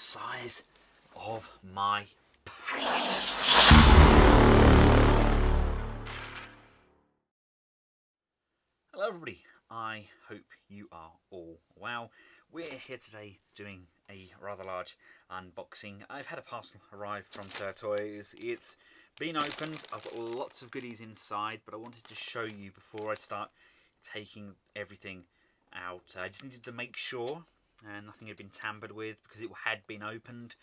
size of my pack. Hello everybody, I hope you are all well. We're here today doing a rather large unboxing. I've had a parcel arrive from SirToys. It's been opened, I've got lots of goodies inside, but I wanted to show you before I start taking everything out. I just needed to make sure nothing had been tampered with because it had been opened,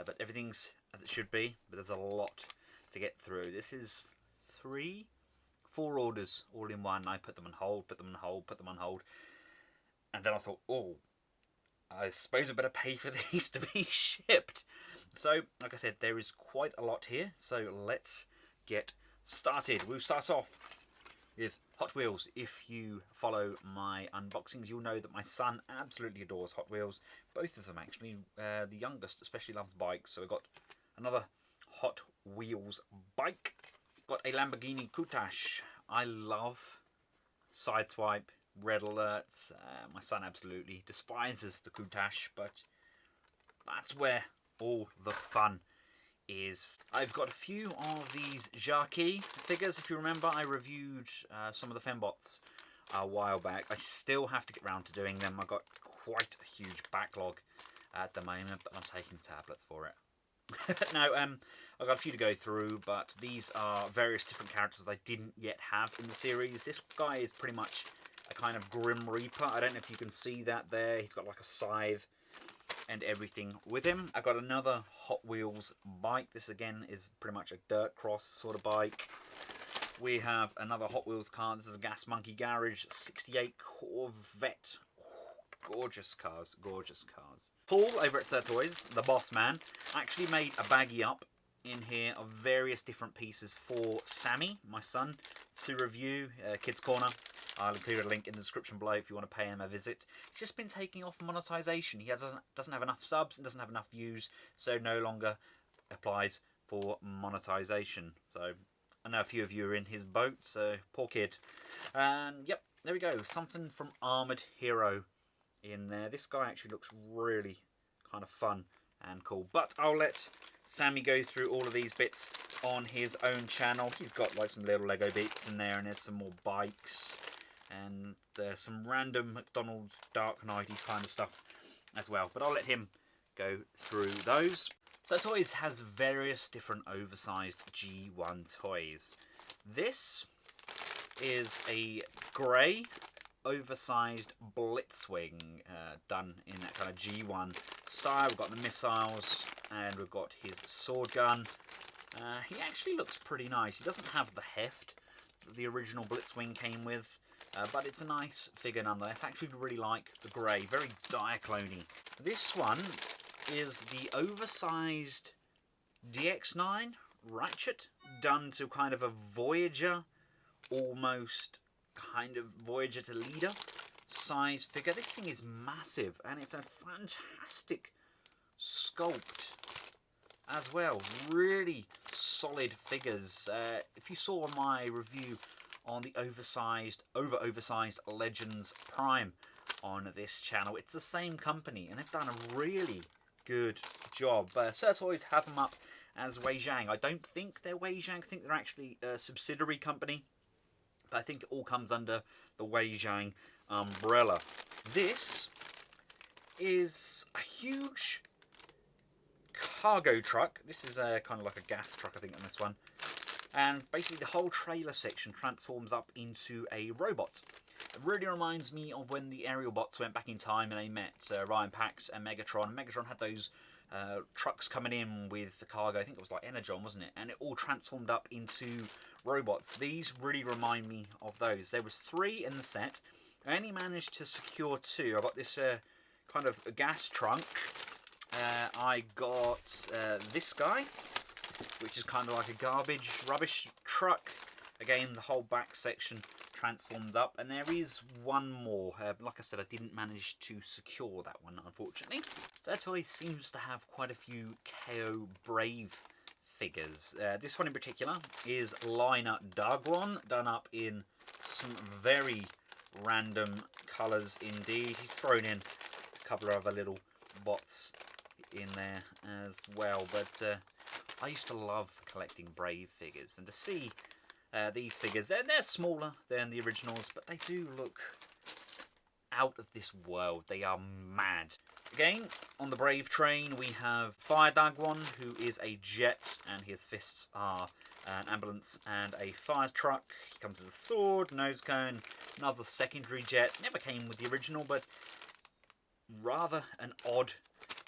but everything's as it should be, but there's a lot to get through. This is 4 orders all in one. I put them on hold, put them on hold, put them on hold, and then I thought, oh, I suppose I better pay for these to be shipped. So, like I said, there is quite a lot here, so let's get started. We'll start off with Hot Wheels. If you follow my unboxings, you'll know that my son absolutely adores Hot Wheels. Both of them, actually. The youngest especially loves bikes, so we've got another Hot Wheels bike. Got a Lamborghini Countach. I love Sideswipe, red alerts. My son absolutely despises the Countach, but that's where all the fun is. I've got a few of these Jackie figures. If you remember, I reviewed some of the Fembots a while back. I still have to get round to doing them. I've got quite a huge backlog at the moment, but I'm taking tablets for it. Now, I've got a few to go through, but these are various different characters I didn't yet have in the series. This guy is pretty much a kind of Grim Reaper. I don't know if you can see that there. He's got like a scythe and everything with him. I've got another Hot Wheels bike. This again is pretty much a dirt cross sort of bike. We have another Hot Wheels car. This is a Gas Monkey Garage 68 Corvette. Gorgeous cars, gorgeous cars. Paul over at SirToys, the boss man, actually made a baggie up in here of various different pieces for Sammy, my son, to review. Kids Corner. I'll include a link in the description below if you want to pay him a visit. He's just been taking off monetization. He doesn't have enough subs and doesn't have enough views, so no longer applies for monetization. So I know a few of you are in his boat, so poor kid. And yep, there we go. Something from Armored Hero in there. This guy actually looks really kind of fun and cool. But I'll let Sammy go through all of these bits on his own channel. He's got like some little Lego bits in there, and there's some more bikes and some random McDonald's Dark Knight-y kind of stuff as well. But I'll let him go through those. So Toys has various different oversized G1 toys. This is a grey oversized Blitzwing done in that kind of G1 style. We've got the missiles and we've got his sword gun. He actually looks pretty nice. He doesn't have the heft that the original Blitzwing came with, but it's a nice figure nonetheless. I actually really like the grey, very Diaclone-y. This one is the oversized DX9 Ratchet done to kind of a Voyager, almost kind of Voyager to Leader size figure. This thing is massive and it's a fantastic sculpt as well. Really solid figures. If you saw my review on the oversized Legends Prime on this channel, it's the same company and they've done a really good job. SirToys have them up as Weijang. I don't think they're Weijang. I think they're actually a subsidiary company, but I think it all comes under the Weijang umbrella. This is a huge cargo truck. This is kind of like a gas truck, I think, on this one. And basically the whole trailer section transforms up into a robot. It really reminds me of when the aerial bots went back in time and they met Ryan Pax and Megatron. Megatron had those trucks coming in with the cargo. I think it was like Energon, wasn't it? And it all transformed up into robots. These really remind me of those. There was 3 in the set. I only managed to secure 2. I got this kind of a gas trunk. I got this guy, which is kind of like a rubbish truck. Again, the whole back section transformed up, and there is one more. Like I said, I didn't manage to secure that one, unfortunately. SirToys seems to have quite a few KO Brave figures. This one in particular is Liner Dagron, done up in some very random colours indeed. He's thrown in a couple of other little bots in there as well. But I used to love collecting Brave figures, and to see these figures, they're smaller than the originals, but they do look out of this world. They are mad. Again, on the Brave train, we have Fire Dagwon, who is a jet, and his fists are an ambulance and a fire truck. He comes with a sword, nose cone, another secondary jet. Never came with the original, but rather an odd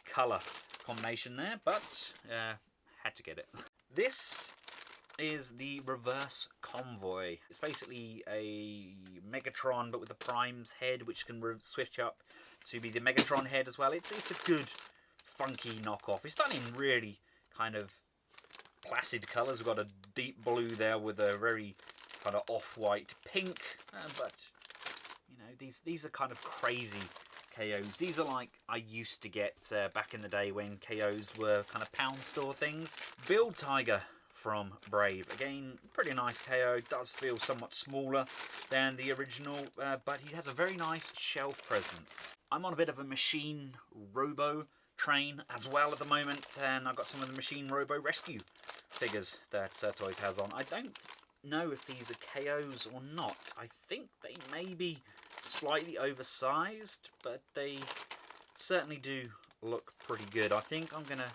colour combination there, but had to get it. This is the Reverse Convoy. It's basically a Megatron, but with the Prime's head, which can switch up to be the Megatron head as well. It's a good, funky knockoff. It's done in really kind of placid colours. We've got a deep blue there with a very kind of off-white pink, but you know, these are kind of crazy KOs. These are like I used to get back in the day when KOs were kind of pound store things. Build Tiger from Brave. Again, pretty nice KO. Does feel somewhat smaller than the original, but he has a very nice shelf presence. I'm on a bit of a Machine Robo train as well at the moment, and I've got some of the Machine Robo Rescue figures that SirToys has on. I don't know if these are KOs or not. I think they may be slightly oversized, but they certainly do look pretty good. I think I'm going to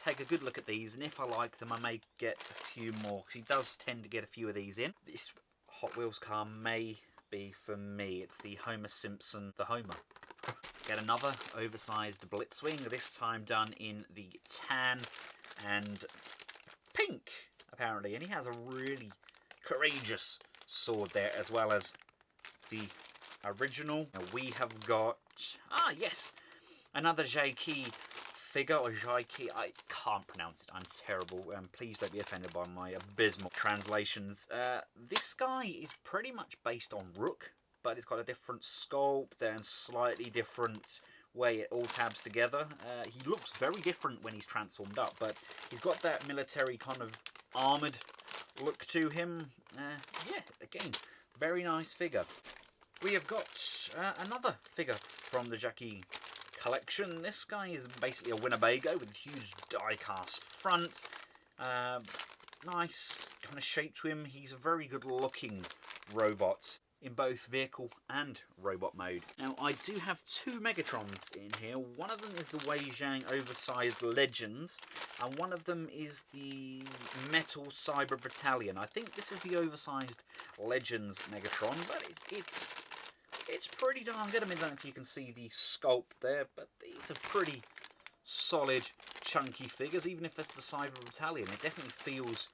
take a good look at these, and if I like them, I may get a few more, because he does tend to get a few of these in. This Hot Wheels car may be for me. It's the Homer Simpson, the Homer. Get another oversized Blitzwing, this time done in the tan and pink, apparently, and he has a really courageous sword there, as well as the original. Now we have got, yes, another Jaiki figure, or Jaiki, I can't pronounce it, I'm terrible, please don't be offended by my abysmal translations. This guy is pretty much based on Rook, but it's got a different sculpt and slightly different way it all tabs together. He looks very different when he's transformed up, but he's got that military kind of armoured look to him. Yeah, again, very nice figure. We have got another figure from the Jackie collection. This guy is basically a Winnebago with a huge die-cast front. Nice kind of shape to him. He's a very good looking robot in both vehicle and robot mode. Now I do have two Megatrons in here. One of them is the Wei Zhang oversized Legends, and one of them is the Metal Cyber Battalion. I think this is the oversized Legends Megatron, but it's pretty darn good. I mean, I don't know if you can see the sculpt there, but these are pretty solid, chunky figures. Even if it's the Cyber Battalion, it definitely feels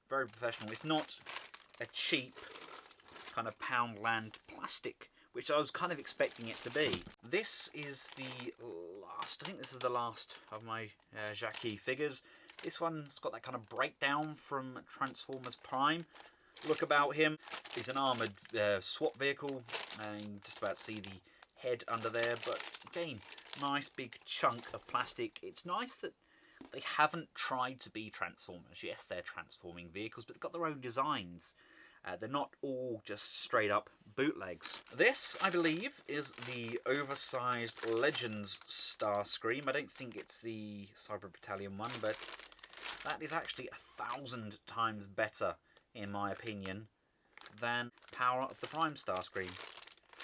very professional. It's not a cheap kind of Poundland plastic, which I was kind of expecting it to be. This is the last, I think this is the last of my Jackie figures. This one's got that kind of breakdown from Transformers Prime look about him. He's an armoured swap vehicle, and you can just about see the head under there, but again, nice big chunk of plastic. It's nice that they haven't tried to be Transformers. Yes, they're transforming vehicles, but they've got their own designs. They're not all just straight up bootlegs. This, I believe, is the oversized Legends Starscream. I don't think it's the Cyber Battalion one, but that is actually 1,000 times better, in my opinion, than Power of the Prime Starscream.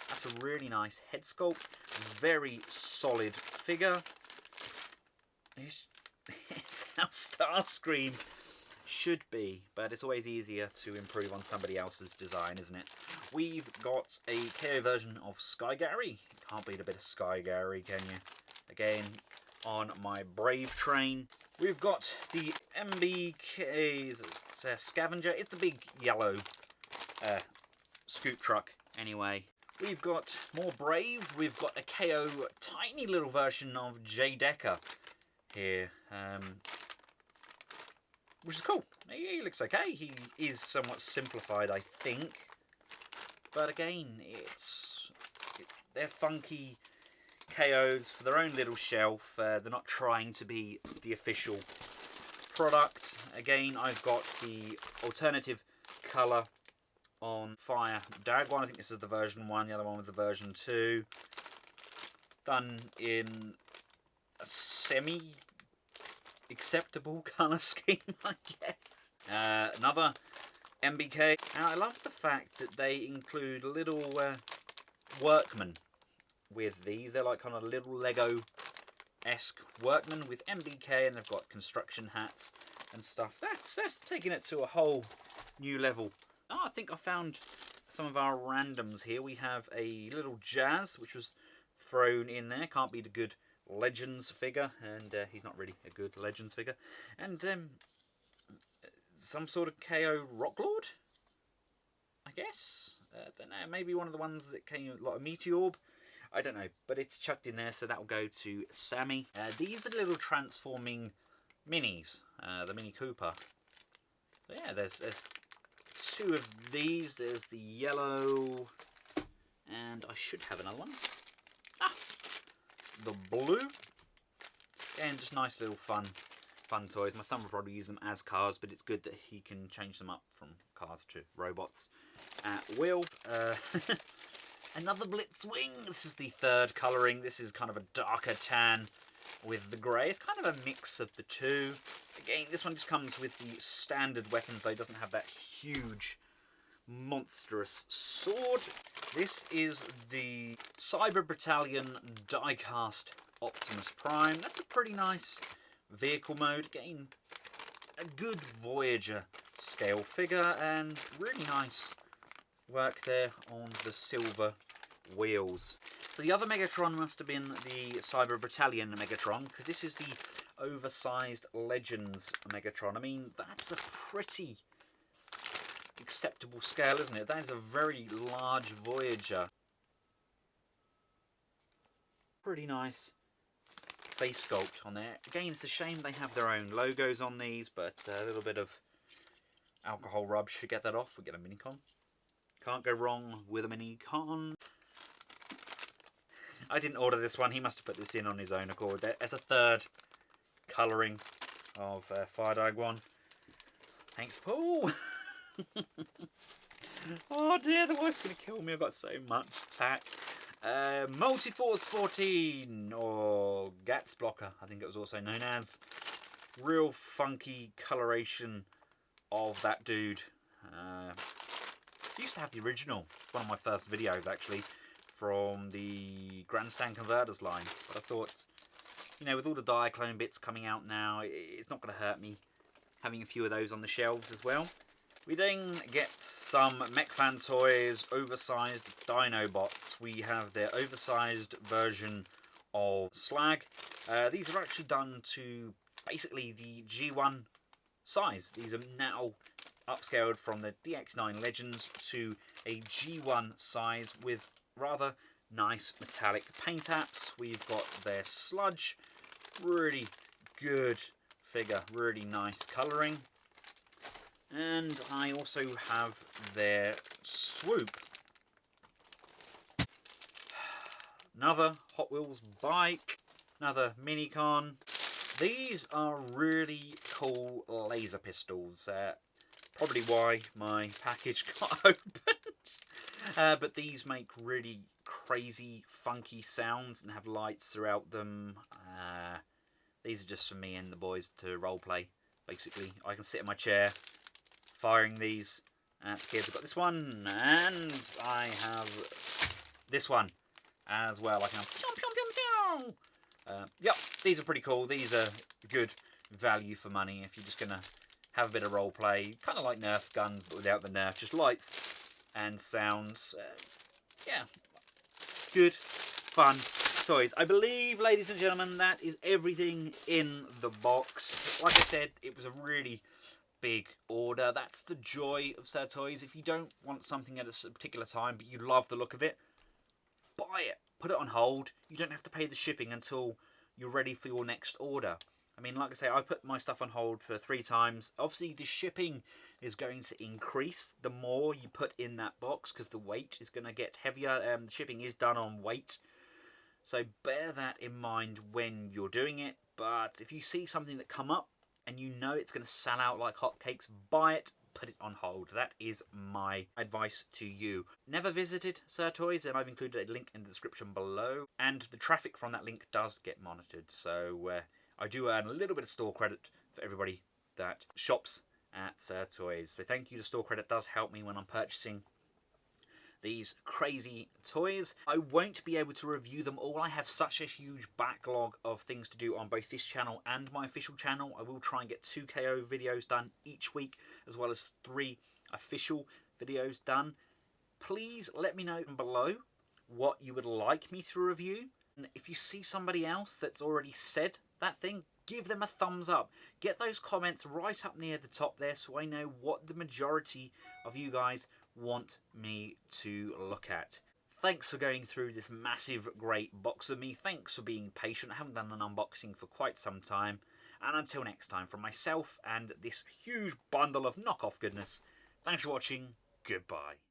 That's a really nice head sculpt, very solid figure. It's how Starscream should be, but it's always easier to improve on somebody else's design, isn't it? We've got a KO version of Sky Gary. Can't beat a bit of Sky Gary, can you? Again, on my Brave train. We've got the MBK Scavenger. It's the big yellow scoop truck, anyway. We've got more Brave. We've got a KO tiny little version of J Decker here. Which is cool. He looks okay. He is somewhat simplified, I think. But again, they're funky KOs for their own little shelf. They're not trying to be the official product. Again, I've got the alternative colour on Fire Dagwon. I think this is the version 1. The other one was the version 2. Done in a semi-acceptable colour scheme, I guess. Another MBK. Now, I love the fact that they include little workmen with these. They're like kind of little Lego-esque workmen with MBK, and they've got construction hats and stuff. That's taking it to a whole new level. Oh, I think I found some of our randoms here. We have a little Jazz, which was thrown in there. Can't be the good Legends figure, and he's not really a good Legends figure. And some sort of KO Rocklord, I guess. Don't know, maybe one of the ones that came like a Meteorb. I don't know, but it's chucked in there, so that will go to Sammy. These are little transforming minis, the Mini Cooper. Yeah, there's two of these. There's the yellow, and I should have another one. The blue, and just nice little fun toys. My son will probably use them as cars, but it's good that he can change them up from cars to robots at will. Another Blitzwing. This is the third colouring. This is kind of a darker tan with the grey. It's kind of a mix of the two. Again, this one just comes with the standard weapons, though. It doesn't have that huge, monstrous sword. This is the Cyber Battalion diecast Optimus Prime. That's a pretty nice vehicle mode. Again, a good Voyager scale figure, and really nice work there on the silver wheels. So the other Megatron must have been the Cyber Battalion Megatron, because this is the oversized Legends Megatron. I mean, that's a pretty acceptable scale, isn't it? That is a very large Voyager. Pretty nice face sculpt on there. Again, it's a shame they have their own logos on these, but a little bit of alcohol rub should get that off. We get a Minicon. Can't go wrong with a Minicon. I didn't order this one. He must have put this in on his own accord. There's a third colouring of Fire Diagon. Thanks, Paul. Oh dear, the wife's going to kill me. I've got so much tack. Multiforce 14, or Gaps Blocker, I think it was also known as. Real funky coloration of that dude. I used to have the original. One of my first videos, actually, from the Grandstand Converters line. But I thought, you know, with all the Diaclone bits coming out now, it's not going to hurt me having a few of those on the shelves as well. We then get some MechFan Toys oversized Dinobots. We have their oversized version of Slag. These are actually done to basically the G1 size. These are now upscaled from the DX9 Legends to a G1 size with rather nice metallic paint apps. We've got their Sludge. Really good figure. Really nice colouring. And I also have their Swoop. Another Hot Wheels bike. Another Minicon. These are really cool laser pistols. Probably why my package got opened. But these make really crazy, funky sounds and have lights throughout them. These are just for me and the boys to roleplay, basically. I can sit in my chair firing these at the kids. I've got this one, and I have this one as well. I can yep, these are pretty cool. These are good value for money if you're just going to have a bit of role play. Kind of like Nerf guns, but without the Nerf. Just lights and sounds. Yeah, good, fun toys. I believe, ladies and gentlemen, that is everything in the box. Like I said, it was a really big order. That's the joy of SirToys. If you don't want something at a particular time, but you love the look of it, buy it. Put it on hold. You don't have to pay the shipping until you're ready for your next order. I mean, like I say, I put my stuff on hold for 3 times. Obviously, the shipping is going to increase the more you put in that box, because the weight is going to get heavier. The shipping is done on weight. So bear that in mind when you're doing it. But if you see something that come up and you know it's going to sell out like hotcakes, buy it. put it on hold. That is my advice to you. Never visited SirToys, and I've included a link in the description below. And the traffic from that link does get monitored, so I do earn a little bit of store credit for everybody that shops at SirToys. So thank you. The store credit does help me when I'm purchasing these crazy toys. I won't be able to review them all. I have such a huge backlog of things to do on both this channel and my official channel. I will try and get 2 KO videos done each week, as well as 3 official videos done. Please let me know below what you would like me to review. And if you see somebody else that's already said that thing, give them a thumbs up. Get those comments right up near the top there so I know what the majority of you guys want me to look at. Thanks for going through this massive great box with me. Thanks for being patient. I haven't done an unboxing for quite some time. And until next time, from myself and this huge bundle of knockoff goodness, thanks for watching. Goodbye.